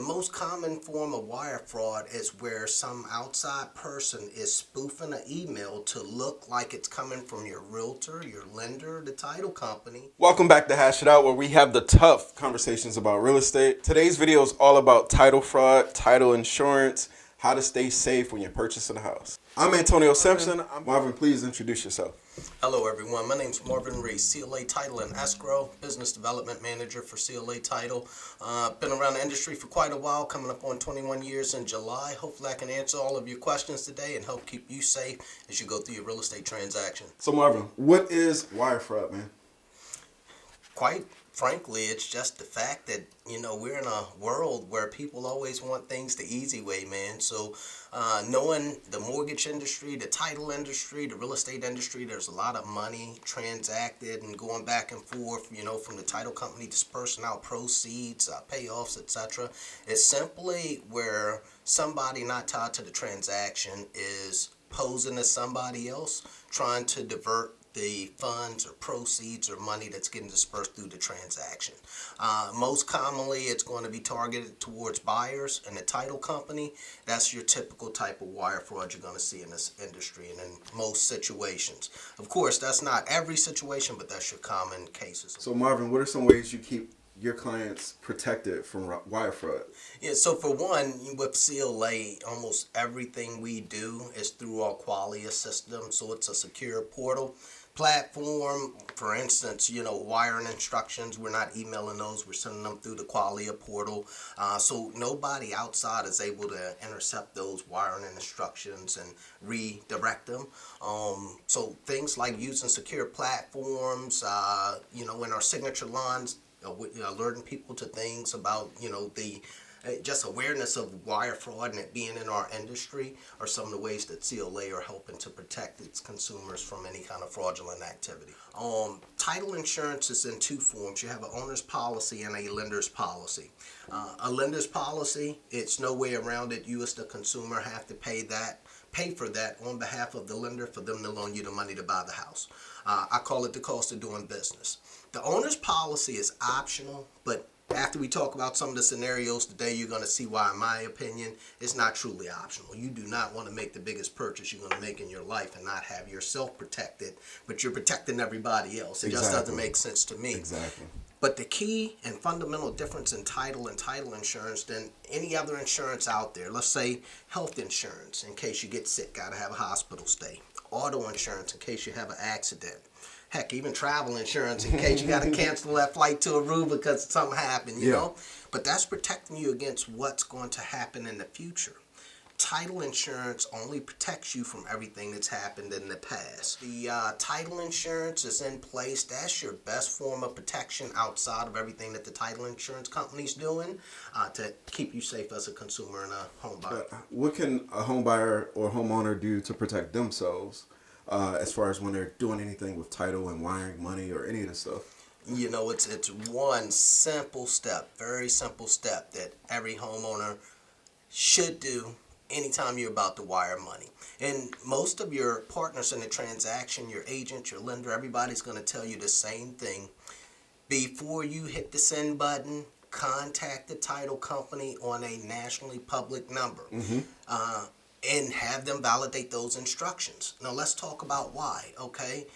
most common form of wire fraud is where some outside person is spoofing an email to look like it's coming from your realtor, your lender, the title company. Welcome back to Hash It Out, where we have the tough conversations about real estate. Today's video is all about title fraud, title insurance, how to stay safe when you're purchasing a house. I'm Antonio Simpson. Marvin, please introduce yourself. Hello everyone, my name's Marvin Reese, CLA Title and Escrow, Business Development Manager for CLA Title. Been around the industry for quite a while, coming up on 21 years in July. Hopefully I can answer all of your questions today and help keep you safe as you go through your real estate transaction. So Marvin, what is wire fraud, man? Quite frankly, it's just the fact that, we're in a world where people always want things the easy way, man. So knowing the mortgage industry, the title industry, the real estate industry, there's a lot of money transacted and going back and forth, from the title company dispersing out proceeds, payoffs, etc. It's simply where somebody not tied to the transaction is posing as somebody else, trying to divert the funds or proceeds or money that's getting dispersed through the transaction. Most commonly, it's going to be targeted towards buyers and the title company. That's your typical type of wire fraud you're going to see in this industry and in most situations. Of course, that's not every situation, but that's your common cases. So Marvin, what are some ways you keep your clients protected from wire fraud? Yeah, so for one, with CLA, almost everything we do is through our Qualia system. So it's a secure portal platform. For instance, wiring instructions, we're not emailing those, we're sending them through the Qualia portal. So nobody outside is able to intercept those wiring instructions and redirect them. So things like using secure platforms, in our signature lines, alerting people to things about, the just awareness of wire fraud and it being in our industry are some of the ways that CLA are helping to protect its consumers from any kind of fraudulent activity. Title insurance is in two forms. You have an owner's policy and a lender's policy. A lender's policy, it's no way around it. You as the consumer have to pay for that on behalf of the lender for them to loan you the money to buy the house. I call it the cost of doing business. The owner's policy is optional, but after we talk about some of the scenarios today, you're going to see why, in my opinion, it's not truly optional. You do not want to make the biggest purchase you're going to make in your life and not have yourself protected, but you're protecting everybody else. It just doesn't make sense to me. Exactly. But the key and fundamental difference in title and title insurance than any other insurance out there, let's say health insurance in case you get sick, got to have a hospital stay. Auto insurance in case you have an accident. Heck, even travel insurance in case you got to cancel that flight to Aruba because something happened, you know? But that's protecting you against what's going to happen in the future. Title insurance only protects you from everything that's happened in the past. The title insurance is in place. That's your best form of protection outside of everything that the title insurance company's doing to keep you safe as a consumer and a home buyer. What can a home buyer or homeowner do to protect themselves as far as when they're doing anything with title and wiring money or any of this stuff? It's one simple step, very simple step that every homeowner should do anytime you're about to wire money. And most of your partners in the transaction, your agent, your lender, everybody's going to tell you the same thing. Before you hit the send button, contact the title company on a nationally public number. And have them validate those instructions. Now let's talk about why, okay?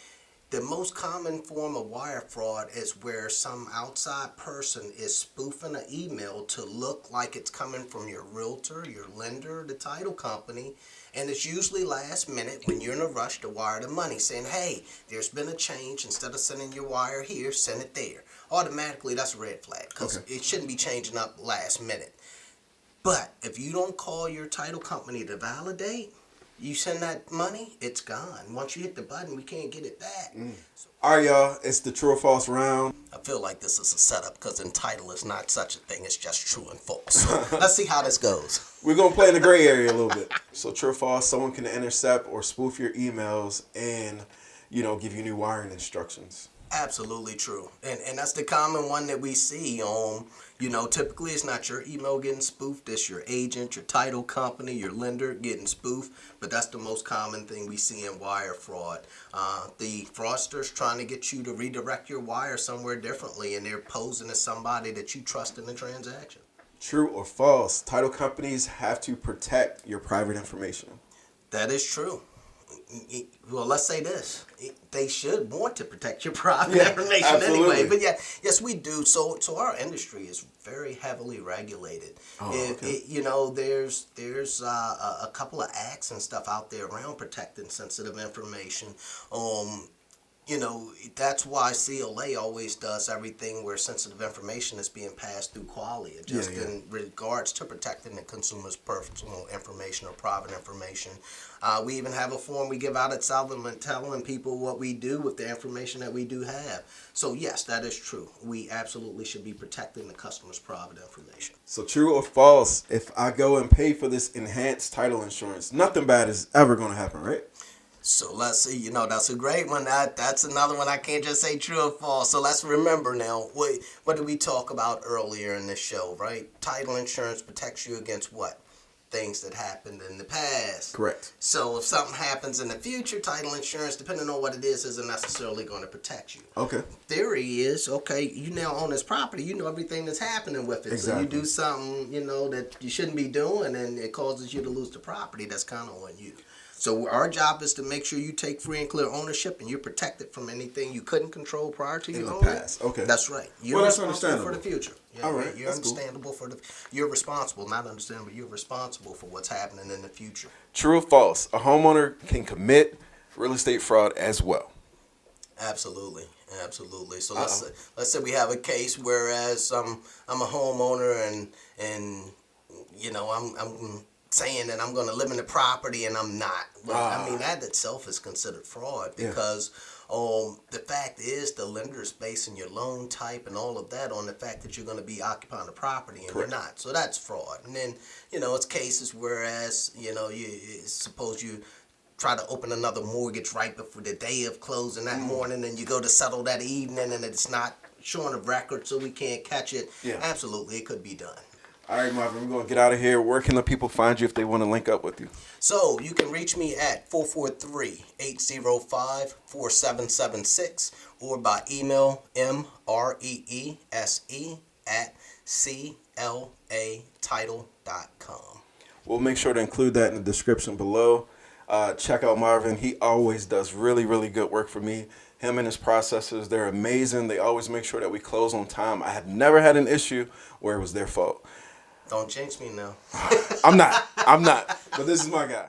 The most common form of wire fraud is where some outside person is spoofing an email to look like it's coming from your realtor, your lender, the title company, and it's usually last minute when you're in a rush to wire the money, saying, hey, there's been a change. Instead of sending your wire here, send it there. Automatically, that's a red flag because it shouldn't be changing up last minute. But if you don't call your title company to validate, you send that money, it's gone. Once you hit the button, we can't get it back. All right, y'all, it's the true or false round. I feel like this is a setup because in title is not such a thing. It's just true and false. So let's see how this goes. We're going to play in the gray area a little bit. So true or false, someone can intercept or spoof your emails and, give you new wiring instructions. Absolutely true. And that's the common one that we see. Typically it's not your email getting spoofed, it's your agent, your title company, your lender getting spoofed, but that's the most common thing we see in wire fraud. The fraudsters trying to get you to redirect your wire somewhere differently, and they're posing as somebody that you trust in the transaction. True or false? Title companies have to protect your private information. That is true. Well, let's say this: they should want to protect your private information absolutely. anyway. But yeah, yes, we do. So our industry is very heavily regulated. Oh, okay. There's a couple of acts and stuff out there around protecting sensitive information. That's why CLA always does everything where sensitive information is being passed through Qualia, just in regards to protecting the consumer's personal information or private information. We even have a form we give out at Southern telling people what we do with the information that we do have. So yes, that is true. We absolutely should be protecting the customer's private information. So true or false? If I go and pay for this enhanced title insurance, nothing bad is ever going to happen, right? So let's see, that's a great one. That's another one I can't just say true or false. So let's remember now, what did we talk about earlier in this show, right? Title insurance protects you against what? Things that happened in the past. Correct. So if something happens in the future, title insurance, depending on what it is, isn't necessarily going to protect you. Okay. Theory is, okay, you now own this property, you know everything that's happening with it. Exactly. So you do something, that you shouldn't be doing, and it causes you to lose the property, that's kind of on you. So our job is to make sure you take free and clear ownership and you're protected from anything you couldn't control prior to you owning it. Past. Okay. That's right. You're that's responsible for the future. All right. You're understandable you're responsible, not understandable, you're responsible for what's happening in the future. True or false? A homeowner can commit real estate fraud as well. Absolutely. So let's say we have a case whereas I'm a homeowner and I'm saying that I'm going to live in the property and I'm not. Well, that itself is considered fraud because the fact is the lender is basing your loan type and all of that on the fact that you're going to be occupying the property and you're not. So that's fraud. And then, it's cases whereas, suppose you try to open another mortgage right before the day of closing that morning and you go to settle that evening and it's not showing a record so we can't catch it. Yeah. Absolutely, it could be done. All right, Marvin, we're going to get out of here. Where can the people find you if they want to link up with you? So you can reach me at 443-805-4776 or by email mreese@clatitle.com. We'll make sure to include that in the description below. Check out Marvin. He always does really, really good work for me. Him and his processors, they're amazing. They always make sure that we close on time. I have never had an issue where it was their fault. Don't jinx me now. I'm not. But this is my guy.